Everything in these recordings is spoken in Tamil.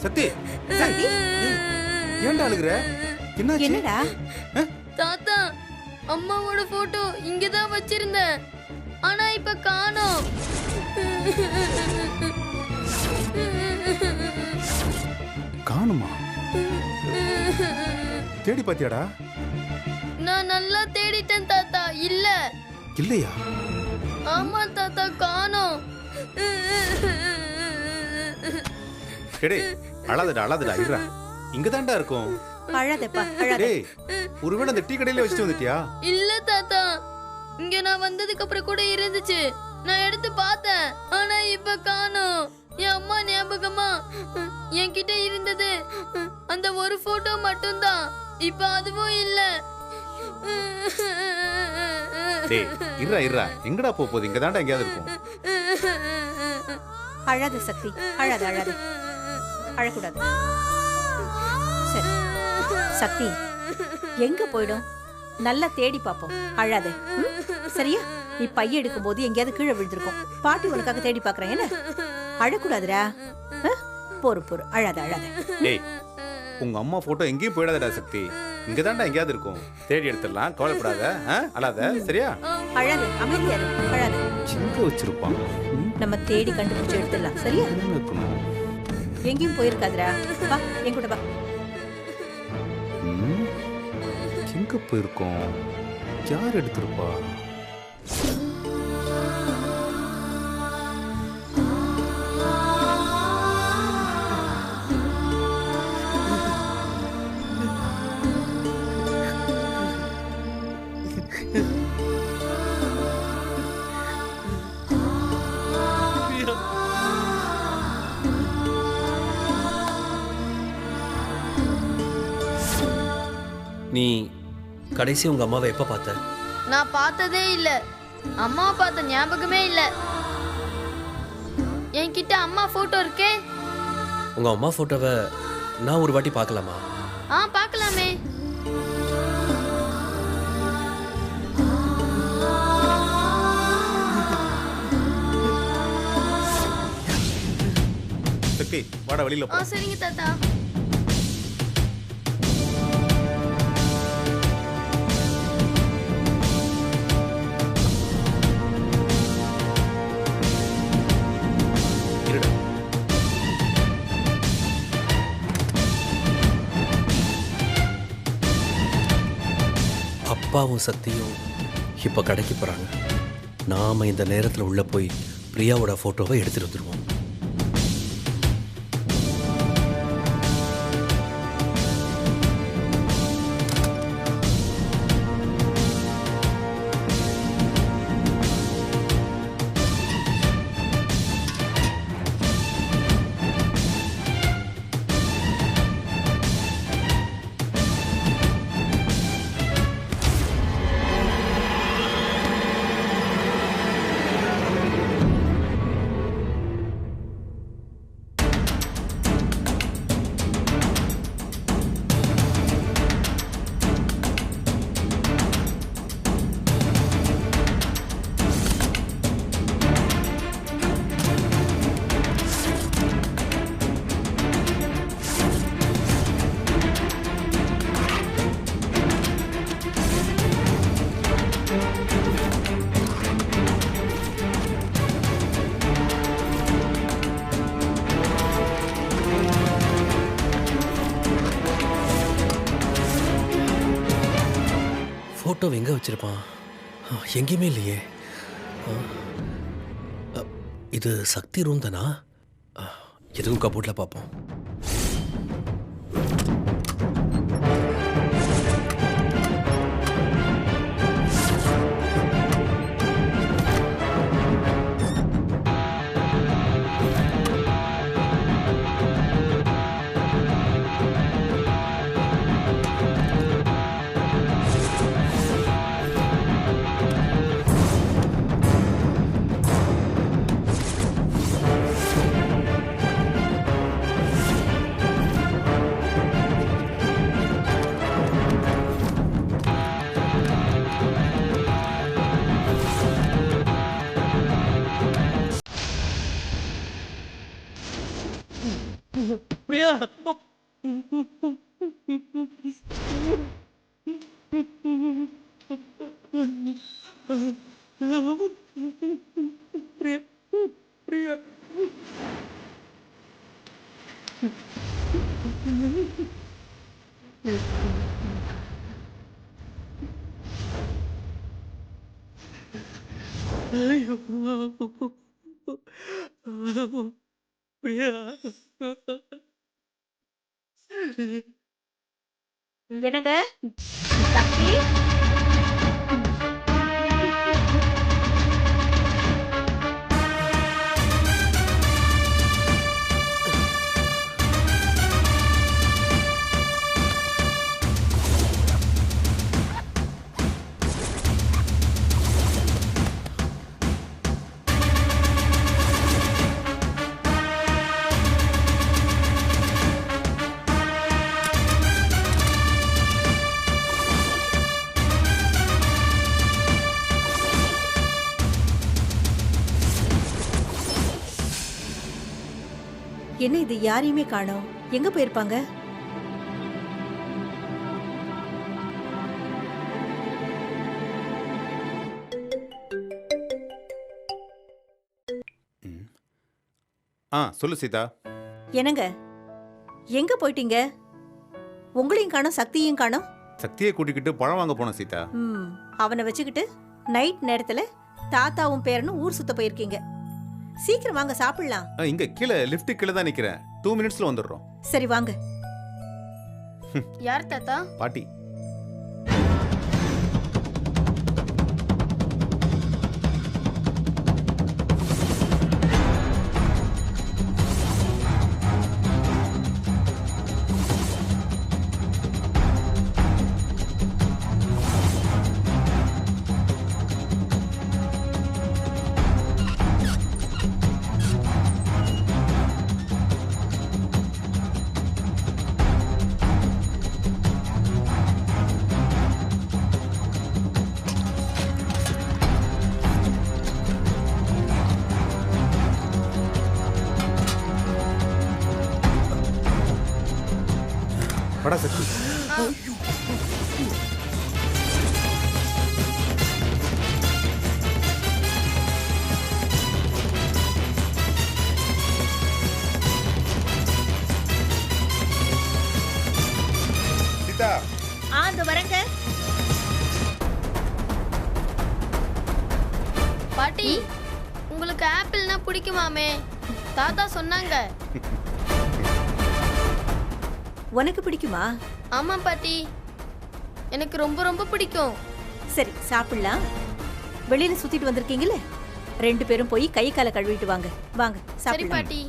சக்தி சக்தி ஏன்டா அழுகுற? என்னடா? தாத்தா, அம்மாவோட போட்டோ இங்கதான் வச்சிருந்தேன், ஆனா இப்ப காணோம். காணுமா? தேடி பாத்தியாடா? நான் நல்லா தேடிட்டேன் தாத்தா, இல்ல. இல்லையா? ஆமா தாத்தா, காணோம். அழாதடா இருடா, இங்கதான்டா இருக்கும். அழாதப்பா, அழாத. ஒருவேளை அந்த டீ கடையில வச்சுட்டு வந்துட்டியா? இல்ல தாத்தா, இங்க நான் வந்ததுக்கு அப்புறம் கூட இருந்துச்சு, நான் எடுத்து பார்த்தேன், ஆனா இப்ப காணோம். என் அம்மா ஞாபகமா என்கிட்ட இருந்தது அந்த ஒரு போட்டோ மட்டும்தான், இப்ப அதுவும் இல்ல. இருடா எங்கடா போகுது? இங்கதான்டா எங்கயாவது இருக்கும். அழாத சக்தி, அழாத அழாத, அழக்கூடாது. சரி சக்தி, எங்க போயிடும்? நல்லா தேடி பாப்போம், அழாத. சரியா? நீ பைய எடுக்கும் போது எங்கேயாவது கீழே விழுந்திருக்கும், பாட்டி உனக்காக தேடி பாக்குறேன். என்ன அழக்கூடாதுடா. போரு போரு, அழாத அழாத. உங்க அம்மா போட்டோ எங்கேயும் போயிடாதடா சக்தி, இங்கதான்டா எங்கேயாவது இருக்கும். தேடி எடுத்துடலாம், கவலைப்படாத, அழாத. சரியா? அழாத, அமைதியா இரு, அழாத. சிங்க வச்சிருப்பான், நம்ம தேடி கண்டுபிடிச்சு எடுத்துடலாம். சரியா? எங்கேயும் போயிருக்காதுடா. வா என் கூட வா. எங்க போயிருக்கோம்? யார் எடுத்திருப்பா? நீ கடைசி உங்க அம்மாவை எப்ப பார்த்த? நான் பார்த்ததே இல்ல, அம்மாவை பார்த்த ஞாபகமே இல்ல. என்கிட்ட அம்மா போட்டோ இருக்கே. உங்க அம்மா போட்டோவை நான் ஒரு வாட்டி பார்க்கலாமா? பார்க்கலாமே. சக்தி வாடா வெளியில போ. சரிங்க தாத்தா. அப்பாவும் சக்தியும் இப்போ கடைக்கு போகிறாங்க. நாம் இந்த நேரத்தில் உள்ளே போய் பிரியாவோட ஃபோட்டோவை எடுத்துகிட்டு வந்துடுவோம். ஃபோட்டோ எங்கே வச்சுருப்பான்? எங்கேயுமே இல்லையே. இது சக்தி ரூம் தானா? எதுவும் கபோர்டில் பார்ப்போம். என்னங்க சக்தி என்ன இது யாரையுமே காணோம் எங்க போயிருப்பாங்க சொல்லு சீதா. என்னங்க எங்க போயிட்டீங்க உங்களையும் காணோம் சக்தியையும் காணோம் சக்தியை கூட்டிக்கிட்டு பழம் வாங்க போனோம் சீதா. அவனை வச்சுக்கிட்டு நைட் நேரத்துல தாத்தாவும் பேரனும் ஊர் சுத்த போயிருக்கீங்க சீக்கிரம் வாங்க சாப்பிடலாம். இங்க கீழே லிஃப்ட் கீழே தான் நிக்கிறேன். 2 மினிட்ஸ்ல வந்துடுறோம். சரி வாங்க. யார் தாத்தா? பாட்டி. படா சக்தி. சீதா. அந்த வரங்க. பாட்டி உங்களுக்கு ஆப்பிள்னா பிடிக்குமாமே தாத்தா சொன்னாங்க. உனக்கு பிடிக்குமா? ஆமா பாட்டி எனக்கு ரொம்ப ரொம்ப பிடிக்கும். சரி சாப்பிடலாம். வெளியில சுத்திட்டு வந்திருக்கீங்களே 2 பேரும் போய் கை காலை கழுவிட்டு வாங்க. வாங்க சரி சாப்பிடலாம். பாட்டி.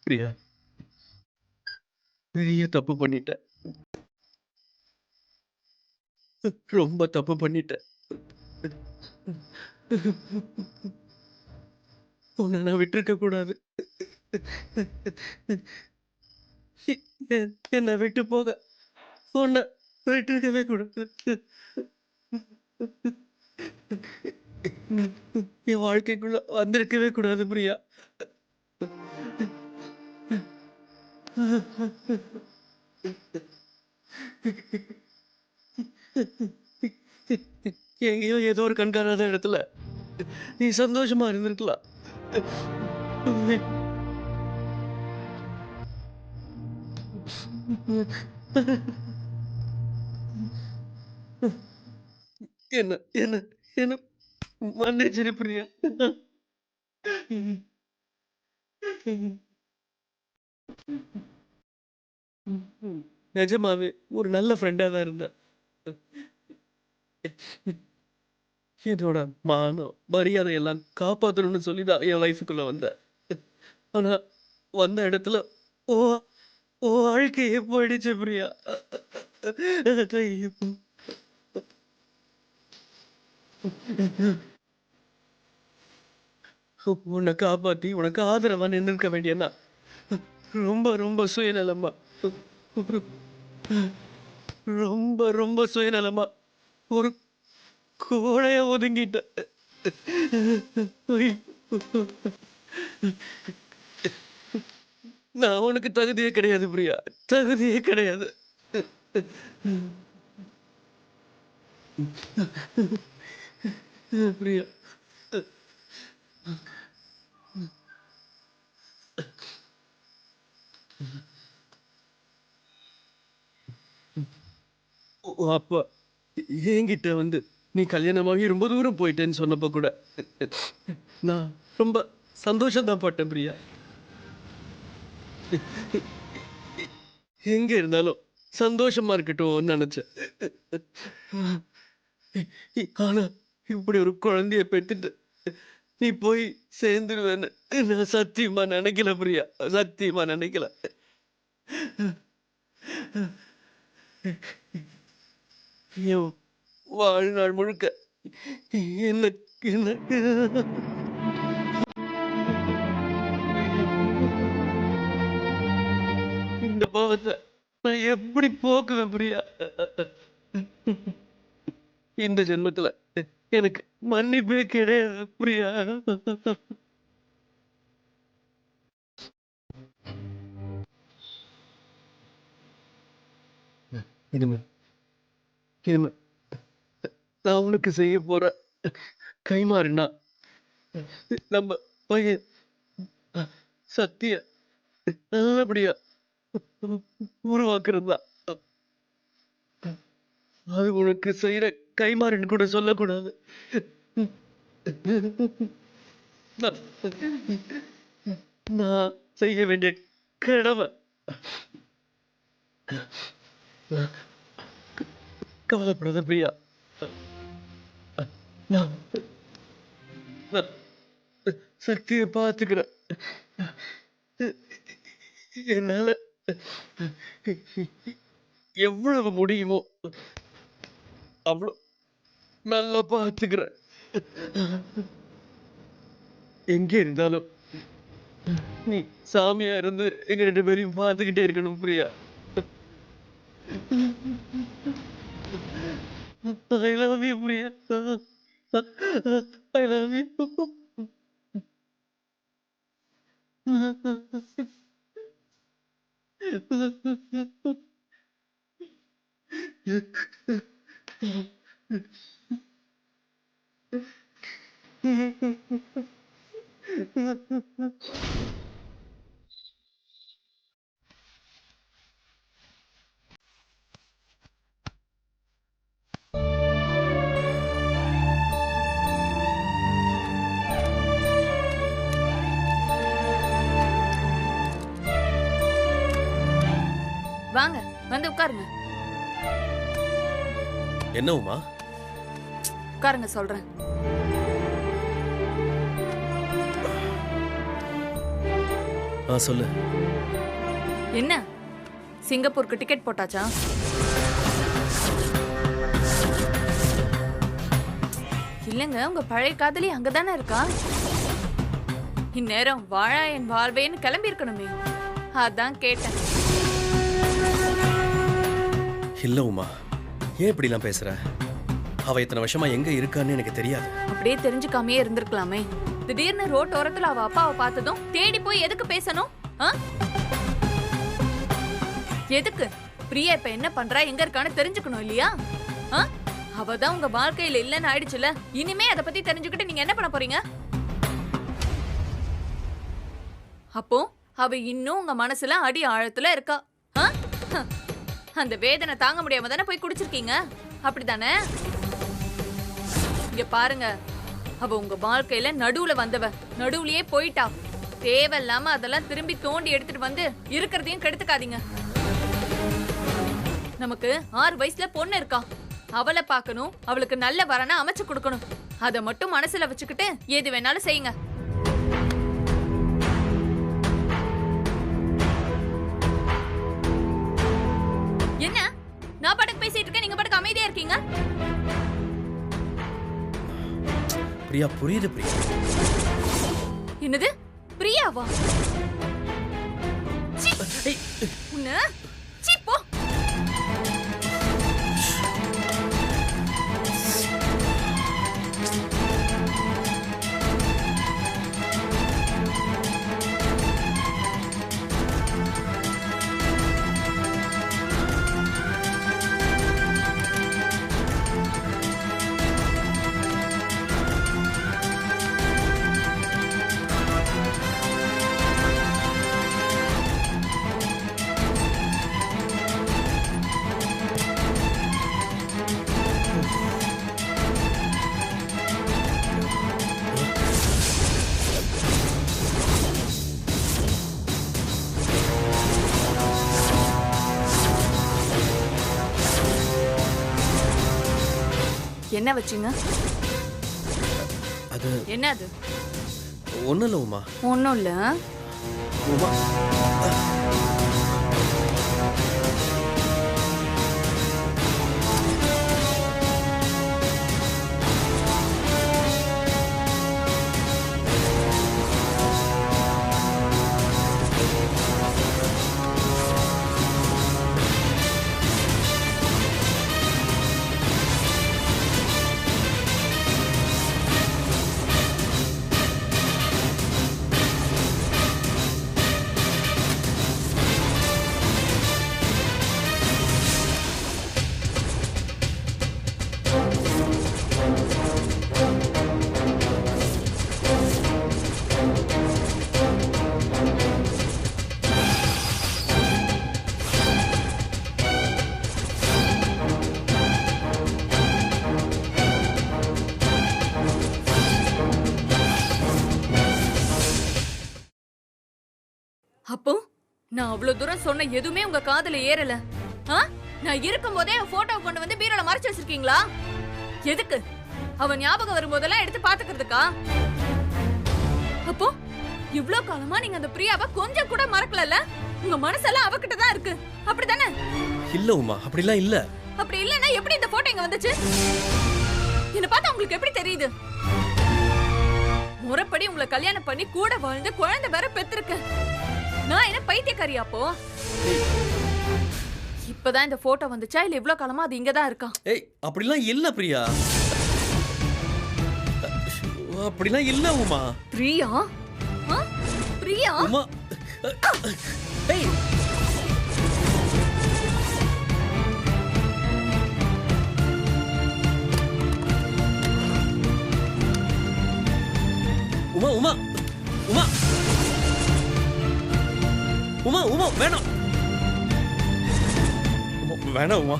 பிரியா, பெரிய தப்பு பண்ணிட்டேன். ரொம்ப தப்பு பண்ணிட்டேன். உன்னை நான் விட்டுருக்க கூடாது. என்னை விட்டு போக உன்னை விட்டுருக்கவே கூடாது. என் வாழ்க்கைக்குள்ள வந்திருக்கவே கூடாது பிரியா. எங்கேயோ ஏதோ ஒரு கண்காணாத இடத்துல நீ சந்தோஷமா இருந்திருக்கலாம். என்ன என்ன என்ன மன்னிச்சிரு பிரியா. நிஜமாவே ஒரு நல்ல ஃப்ரெண்டா தான் இருந்த. என்னோட மானம் மரியாதை எல்லாம் காப்பாற்றணும்னு சொல்லி தான் என் லைஃபுக்குள்ள வந்தேன். ஆனா வந்த இடத்துல ஓ ஓ வாழ்க்கையே போயிடுச்சு பிரியா. உன்னை காப்பாத்தி உனக்கு ஆதரவா நின்றுக்க வேண்டியதா. ரொம்ப ரொம்ப சுயநலமா, ரொம்ப ரொம்ப சுயநலமா ஒரு கோழைய ஒதுங்கிட்ட. நான் உனக்கு தகுதியே கிடையாது பிரியா, தகுதியே கிடையாது. பிரியா, அப்பா என்கிட்ட வந்து நீ கல்யாணமாகி ரொம்ப தூரம் போயிட்டேன்னு சொன்னப்ப கூட நான் ரொம்ப சந்தோஷம் தான் பட்டேன் பிரியா. எங்க இருந்தாலும் சந்தோஷமா இருக்கட்டும் நினைச்சேன். ஆனா இப்படி ஒரு குழந்தைய பெற்றுட்டு நீ போய் சேர்ந்துருவேன்னு நான் சத்தியமா நினைக்கல பிரியா, சத்தியமா நினைக்கல. என் வாழ்நாள் முழுக்க என்ன என்ன இந்த பாவத்தை நான் எப்படி போக்குவேன் பிரியா? இந்த ஜென்மத்துல எனக்கு மன்னிப்பே கிடையாது பிரியா. இனிமே இனிமே நான் உனக்கு செய்ய போற கைமாறினா நம்ம பையன் சத்திய நல்லபடியா உருவாக்குறது தான். அது உனக்கு செய்யற கைமாறின்னு கூட சொல்லக்கூடாது. நான் நான் செய்ய வேண்டிய கடமை. கவலைப்படாத பிரியா, நான் நான் சக்தியை பார்த்துக்கிறேன். என்னால எவ்வளவு முடியுமோ அவ்வளவு நல்லா பார்த்துக்கிறேன். எங்க இருந்தாலும் நீ சாமியா இருந்து எங்க 2 பேரையும் பார்த்துக்கிட்டே இருக்கணும் Priya. I love you Priya, I love you. வாங்க வந்து உட்காருங்க. என்ன உமா? உட்காருங்க சொல்றேன். சொல்லு. என்ன சிங்கப்பூருக்கு டிக்கெட் போட்டாச்சா? இல்லங்க, உங்க பழைய காதலி அங்கதானே இருக்கா? இந்நேரம் வாழா என் வாழ்வேன்னு கிளம்பி இருக்கணுமே, அதான் கேட்டேன். இல்ல உமா, ஏன் இப்படிலாம் பேசுற? அவ இத்தனை வருஷமா எங்க இருக்கான்னு எனக்கு தெரியாது. அப்படியே தெரிஞ்சுக்காமே இருந்திருக்கலாமே. திடீர்னு ரோட்டோரத்துல அவ அப்பாவை பார்த்ததும் தேடி போய் எதுக்கு பேசணும்? எதுக்கு? பிரியா இப்ப என்ன பண்றா, எங்க இருக்கான்னு தெரிஞ்சுக்கணும் இல்லையா? அவதான் உங்க வாழ்க்கையில இல்லன்னு ஆயிடுச்சுல, இனிமே அத பத்தி தெரிஞ்சுக்கிட்டு நீங்க என்ன பண்ண போறீங்க? அப்போ அவ இன்னும் உங்க மனசுல அடி ஆழத்துல இருக்கா. அந்த வேதனை தாங்க முடியாம தானே போய் குடிச்சிருக்கீங்க, அப்படிதானே? இங்க பாருங்க, அவ உங்க வாழ்க்கையில நடுவுல வந்தவ, நடுவுலயே போயிட்டா. தேவையில்லாம அதெல்லாம் திரும்பி தோண்டி எடுத்துட்டு வந்து இருக்கிறதையும் கெடுத்துக்காதீங்க. நமக்கு 6 வயசுல பொண்ணு இருக்கா, அவளை பார்க்கணும், அவளுக்கு நல்ல வரனை அமைச்சு கொடுக்கணும். அதை மட்டும் மனசுல வச்சுக்கிட்டு எது வேணாலும் செய்யுங்க. என்ன நான் பாட்டுக்கு பேசிட்டு இருக்கேன், நீங்க பாட்டுக்கு அமைதியா இருக்கீங்க? பிரியா, புரியுது பிரியா. என்னது பிரியாவா? உன்ன சீ போ. என்ன வச்சீங்க? அது என்ன? அது ஒண்ணும் இல்ல உமா. ஒன்னும் இல்ல உமா. அப்போ நான் அவ்வளவு தூரம் சொன்ன எதுவுமே உங்க காதுல ஏறல. நான் இருக்கும் போதே போட்டோ கொண்டு வந்து பீரோல மறைச்சு வச்சிருக்கீங்களா? எதுக்கு? அவன் ஞாபகம் வரும்போதெல்லாம் எடுத்து பாத்துக்கிறதுக்கா? அப்போ இவ்ளோ காலமா நீங்க அந்த பிரியாவை கொஞ்சம் கூட மறக்கலல்ல? உங்க மனசெல்லாம் அவகிட்ட தான் இருக்கு, அப்படிதானே? இல்ல உமா, அப்படிலாம் இல்ல. அப்படி இல்லன்னா எப்படி இந்த போட்டோ இங்க வந்துச்சு? என்ன பார்த்தா உங்களுக்கு எப்படி தெரியுது? முறைப்படி உங்களை கல்யாணம் பண்ணி கூட வாழ்ந்து குழந்தை வேற பெற்றிருக்க. நான் என்ன பைத்தியக்காரியா? அப்போ இப்பதான் இந்த போட்டோ வந்துச்சா இல்ல இவ்ளோ காலமா அது இங்கதான் இருக்கா? ஏய், அப்படிலாம் இல்ல பிரியா. அப்படிலாம் இல்ல உமா. பிரியா? பிரியா? உமா. ஏய், உமா உமா உமா உமா உமா வேணாம். வேணாம் உமா.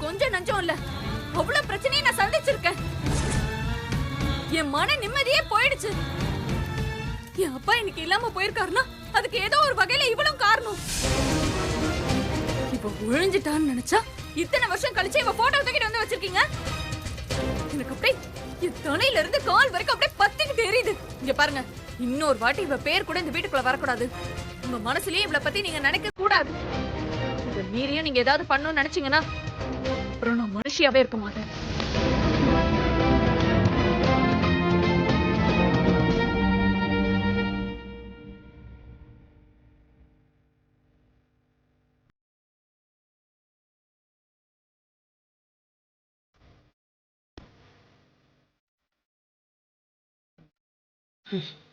கொஞ்சம் நஞ்சம் இல்ல, அவ்வளவு பிரச்சனையை நான் சந்திச்சிருக்கேன். என் மன நிம்மதியே போயிடுச்சு. என் அப்பா இன்னைக்கு இல்லாம போயிருக்காருன்னா அதுக்கு ஏதோ ஒரு வகையில இவளும் காரணம். இப்ப விழுந்துட்டான்னு நினைச்சா இத்தனை வருஷம் கழிச்சு இவ போட்டோ தூக்கிட்டு வந்து வச்சிருக்கீங்க. எனக்கு அப்படியே என் தலையில இருந்து கால் வரைக்கும் அப்படியே பத்திக்கிட்டு எரியுது. இங்க பாருங்க, இன்னொரு வாட்டி இவ பேர் கூட இந்த வீட்டுக்குள்ள வரக்கூடாது. உங்க மனசுலயே இவளை பத்தி நீங்க நினைக்க கூடாது. இத மீறியும் நீங்க ஏதாவது பண்ணணும்னு நினைச்சீங்கன்னா அப்புறம் நான் மனுஷியாவே இருக்க மாட்டேன். ம்.